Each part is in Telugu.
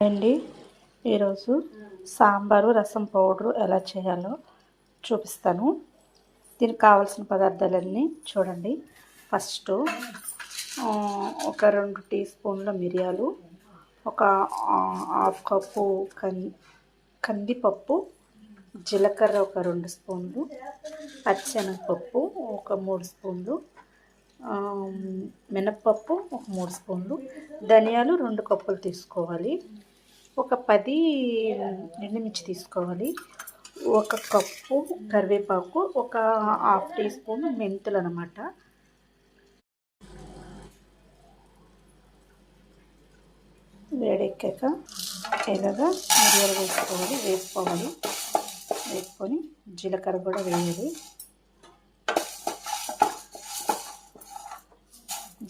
అండి ఈరోజు సాంబారు రసం పౌడరు ఎలా చేయాలో చూపిస్తాను. దీనికి కావాల్సిన పదార్థాలన్నీ చూడండి. ఫస్ట్ ఒక 2 టీ స్పూన్ల మిరియాలు, ఒక హాఫ్ కప్పు కందిపప్పు, జీలకర్ర ఒక 2 స్పూన్లు, పచ్చెనగపప్పు ఒక 3 స్పూన్లు, మినప్పప్పు ఒక 3 స్పూన్లు, ధనియాలు 2 కప్పులు తీసుకోవాలి. ఒక 10 ఎండుమిర్చి తీసుకోవాలి. ఒక కప్పు కరివేపాకు, ఒక హాఫ్ టీ స్పూన్ మెంతులు అన్నమాట. వేడెక్కాక ఇలాగా మిరియాలు వేసుకోవాలి. వేసుకొని జీలకర్ర కూడా వేయాలి.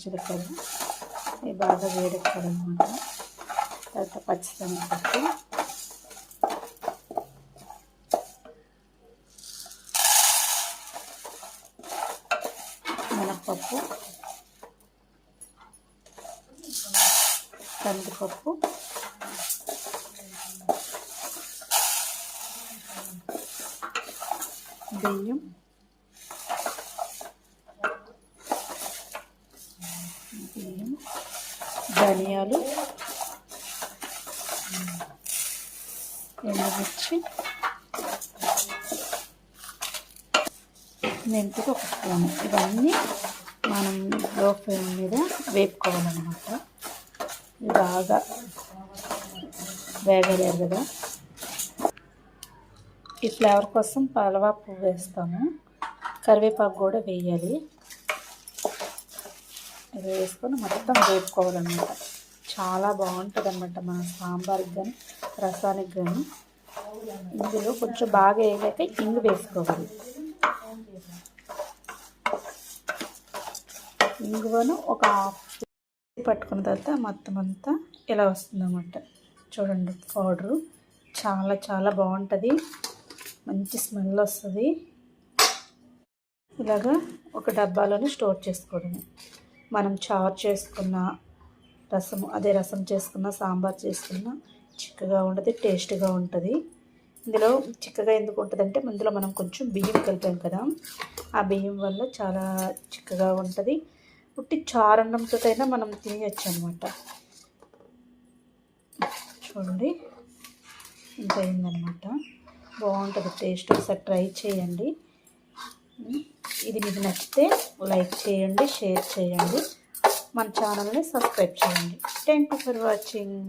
జీలకర్ర ఇవి బాగా వేడెక్కాలన్నమాట. తర్వాత పచ్చిశనగపప్పు, మినప్పప్పు, కందిపప్పు, బియ్యం, ధనియాలు, ఎండుమిర్చి, మెంతులు ఒక స్పూను. ఇవన్నీ మనం లో ఫ్లేమ్ మీద వేపుకోవాలన్నమాట. ఇది బాగా వేగలేరు కదా. ఈ ఫ్లేవర్ కోసం పలవా పువ్వు వేస్తాము. కరివేపాకు కూడా వేయాలి. ఇది వేసుకొని మొత్తం వేపుకోవాలన్నమాట. చాలా బాగుంటుంది అన్నమాట మన సాంబార్కి కానీ రసానికి కానీ. ఇందులో కొంచెం బాగా వేగాక ఇంగు వేసుకోవాలి. ఇంగువను ఒక హాఫ్ పట్టుకున్న తర్వాత మొత్తం అంతా ఇలా వస్తుందన్నమాట. చూడండి పౌడరు చాలా చాలా బాగుంటుంది. మంచి స్మెల్ వస్తుంది. ఇలాగా ఒక డబ్బాలోనే స్టోర్ చేసుకోవడమే. మనం చారు చేసుకున్న రసం, అదే రసం చేసుకున్న, సాంబార్ చేసుకున్న చిక్కగా ఉంటుంది, టేస్ట్గా ఉంటుంది. ఇందులో చిక్కగా ఎందుకు ఉంటుందంటే ఇందులో మనం కొంచెం బియ్యం కలిపాం కదా, ఆ బియ్యం వల్ల చాలా చిక్కగా ఉంటుంది. ఉట్టి చారన్నంతో అయినా మనం తినేయచ్చు అనమాట. చూడండి ఇంత అయిందనమాట. బాగుంటుంది టేస్ట్. ఒకసారి ట్రై చేయండి. ఇది మీకు నచ్చితే లైక్ చేయండి, షేర్ చేయండి, మన ఛానల్ని సబ్స్క్రైబ్ చేయండి. Thank you for watching.